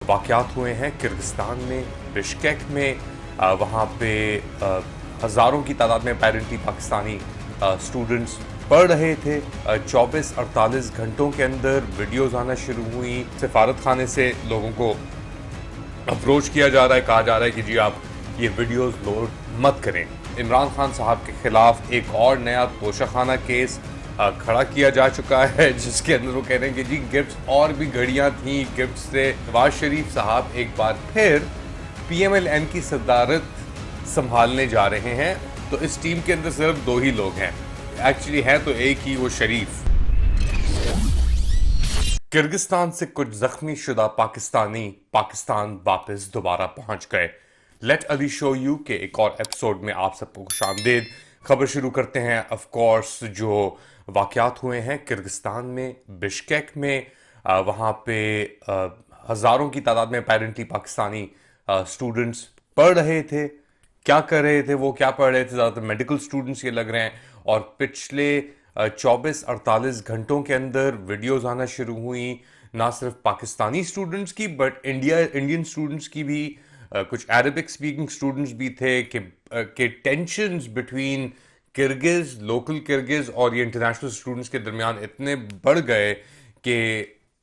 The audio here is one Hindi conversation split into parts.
वाक़यात हुए हैं किर्गिस्तान में, बिश्केक में। वहाँ पे हज़ारों की तादाद में अपेरेंटली पाकिस्तानी स्टूडेंट्स पढ़ रहे थे। 24-48 घंटों के अंदर वीडियोज़ आना शुरू हुई। सफारत खाने से लोगों को अप्रोच किया जा रहा है, कहा जा रहा है कि जी आप ये वीडियोस लोड मत करें। इमरान खान साहब के खिलाफ एक और नया तोशाखाना केस खड़ा किया जा चुका है, जिसके अंदर वो कह रहे हैं कि जी गिफ्ट्स और भी घड़ियां थी, गिफ्ट से। नवाज शरीफ साहब एक बार फिर PMLN की सदारत संभालने जा रहे हैं। तो इस टीम के अंदर सिर्फ दो ही लोग हैं, एक्चुअली है तो एक ही, वो शरीफ। किर्गिस्तान से कुछ जख्मी शुदा पाकिस्तानी पाकिस्तान वापस दोबारा पहुंच गए। लेट अली शो यू के एक और एपिसोड में आप सबको खुशामदीद। खबर शुरू करते हैं ऑफ कोर्स जो वाक़यात हुए हैं किर्गिस्तान में, बिश्केक में। वहाँ पे हज़ारों की तादाद में अपेरेंटली पाकिस्तानी स्टूडेंट्स पढ़ रहे थे। क्या कर रहे थे वो, क्या पढ़ रहे थे, ज़्यादातर मेडिकल स्टूडेंट्स ये लग रहे हैं। और पिछले 24-48 घंटों के अंदर वीडियोस आना शुरू हुई, ना सिर्फ पाकिस्तानी स्टूडेंट्स की बट इंडियन स्टूडेंट्स की भी। कुछ अरबिक स्पीकिंग स्टूडेंट्स भी थे कि tensions between Kyrgyz, local Kyrgyz और ये इंटरनेशनल स्टूडेंट्स के दरमियान इतने बढ़ गए कि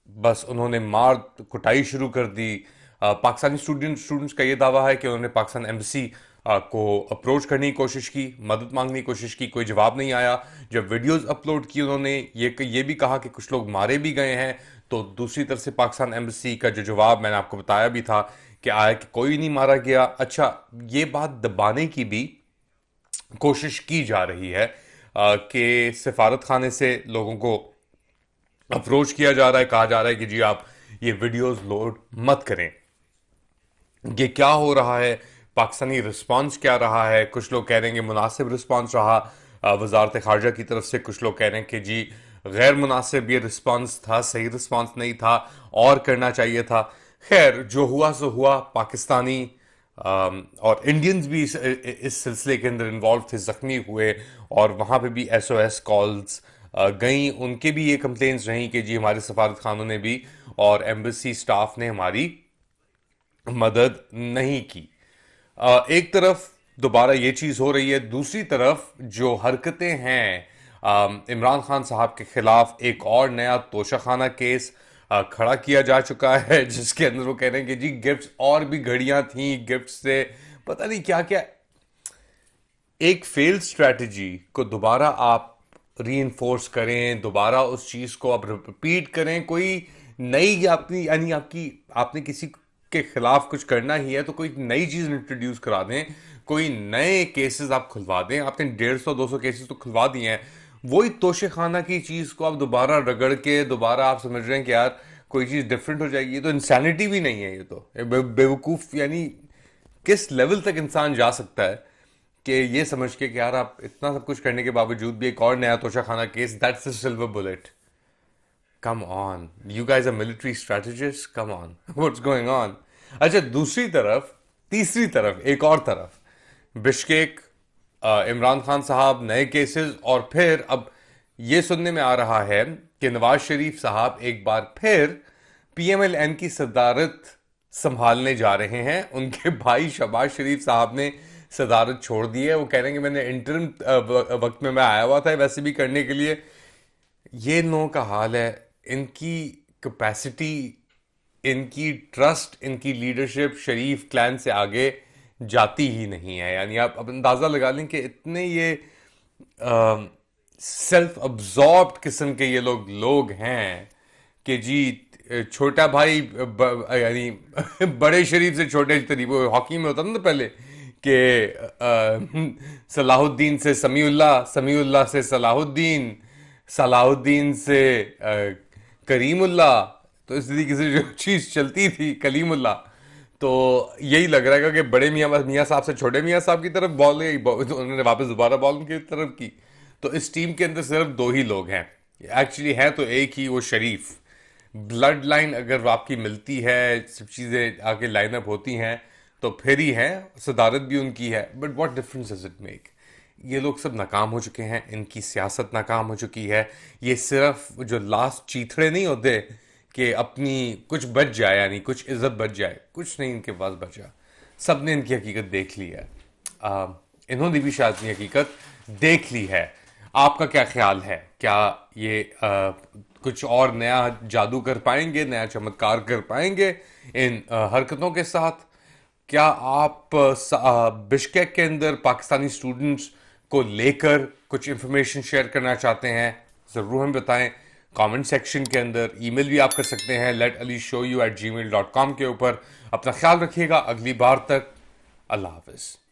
बस उन्होंने मार कुटाई शुरू कर दी। पाकिस्तानी स्टूडेंट्स का ये दावा है कि उन्होंने पाकिस्तान एम्बेसी को अप्रोच करने की कोशिश की, मदद मांगने की कोशिश की, कोई जवाब नहीं आया। जब वीडियोस अपलोड की उन्होंने ये भी कहा कि कुछ लोग मारे भी गए हैं। तो दूसरी तरफ से पाकिस्तान एम्बेसी का जो जवाब मैंने आपको बताया भी था कि आया कि कोई नहीं मारा गया। अच्छा, ये बात दबाने की भी कोशिश की जा रही है कि सफारत खाने से लोगों को अप्रोच किया जा रहा है, कहा जा रहा है कि जी आप ये वीडियोस लोड मत करें। ये क्या हो रहा है, पाकिस्तानी रिस्पांस क्या रहा है? कुछ लोग कह रहे हैं कि मुनासिब रिस्पांस रहा वजारत खारजा की तरफ से, कुछ लोग कह रहे हैं कि जी गैर मुनासिब ये रिस्पांस था, सही रिस्पांस नहीं था और करना चाहिए था। खैर, जो हुआ सो हुआ। पाकिस्तानी और इंडियंस भी इस सिलसिले के अंदर इन्वॉल्व थे, जख्मी हुए और वहाँ पे भी SOS कॉल्स गई। उनके भी ये कंप्लेंट्स रहीं कि जी हमारे सफारत खानों ने भी और एम्बेसी स्टाफ ने हमारी मदद नहीं की। एक तरफ दोबारा ये चीज हो रही है, दूसरी तरफ जो हरकतें हैं इमरान खान साहब के खिलाफ एक और नया तोशाखाना केस खड़ा किया जा चुका है, जिसके अंदर वो कह रहे हैं कि जी गिफ्ट्स और भी घड़ियां थी, गिफ्ट से पता नहीं क्या क्या। एक फेल्ड स्ट्रेटजी को दोबारा आप री करें, दोबारा उस चीज को आप रिपीट करें। कोई नई अपनी यानी आपने किसी के खिलाफ कुछ करना ही है तो कोई नई चीज इंट्रोड्यूस करा दें, कोई नए केसेस आप खुलवा दें। आपने 150-200 केसेस तो खुलवा दिए हैं, वही तोशे खाना की चीज को आप दोबारा रगड़ के दोबारा आप समझ रहे हैं कि यार कोई चीज डिफरेंट हो जाएगी। ये तो इंसानिटी भी नहीं है, ये तो बेवकूफ। यानी किस लेवल तक इंसान जा सकता है कि ये समझ के कि यार आप इतना सब कुछ करने के बावजूद भी एक और नया Toshakhana case, that's the silver bullet. Come on, you guys are military strategist, come on, what's going on. अच्छा, दूसरी तरफ, तीसरी तरफ, एक और तरफ बिश्केक, इमरान खान साहब, नए केसेस। और फिर अब ये सुनने में आ रहा है कि नवाज शरीफ साहब एक बार फिर PMLN की सदारत संभालने जा रहे हैं। उनके भाई शहबाज शरीफ साहब ने सदारत छोड़ दी है। वो कह रहे हैं कि मैंने इंटरम वक्त में मैं आया हुआ था वैसे भी करने के लिए। ये लोगों का हाल है, इनकी कैपेसिटी, इनकी ट्रस्ट, इनकी लीडरशिप शरीफ क्लैन से आगे जाती ही नहीं है। यानी आप अब अंदाजा लगा लें कि इतने ये सेल्फ अब्जॉर्ब्ड किस्म के ये लोग हैं कि जी छोटा भाई यानी बड़े शरीफ से छोटे शरीफ। वो हॉकी में होता था ना पहले कि सलाहुद्दीन से समीउल्लाह, समीउल्लाह से सलाहुद्दीन, सलाहुद्दीन से करीमुल्लाह। तो इस तरीके से जो चीज चलती थी कलीमुल्लाह। तो यही लग रहा है कि बड़े मियाँ साहब से छोटे मियाँ साहब की तरफ बॉल गई, तो उन्होंने वापस दोबारा बॉल उनकी तरफ की। तो इस टीम के अंदर सिर्फ दो ही लोग हैं, एक्चुअली है तो एक ही, वो शरीफ। ब्लड लाइन अगर आपकी मिलती है, सब चीज़ें आगे लाइनअप होती हैं तो फिर ही है, सदारत भी उनकी है। But what difference does it make? ये लोग सब नाकाम हो चुके हैं, इनकी सियासत नाकाम हो चुकी है। ये सिर्फ जो लास्ट चीथड़े नहीं होते कि अपनी कुछ बच जाए, यानी कुछ इज्जत बच जाए। कुछ नहीं इनके पास बचा, सबने इनकी हकीकत देख ली है। इन्होंने भी शायद अपनी हकीकत देख ली है। आपका क्या ख्याल है? क्या ये कुछ और नया जादू कर पाएंगे, नया चमत्कार कर पाएंगे इन हरकतों के साथ? क्या आप बिश्केक के अंदर पाकिस्तानी स्टूडेंट्स को लेकर कुछ इंफॉर्मेशन शेयर करना चाहते हैं? ज़रूर हमें बताएं कमेंट सेक्शन के अंदर। ईमेल भी आप कर सकते हैं letalishowyou@gmail.com के ऊपर। अपना ख्याल रखिएगा। अगली बार तक अल्लाह हाफिज़।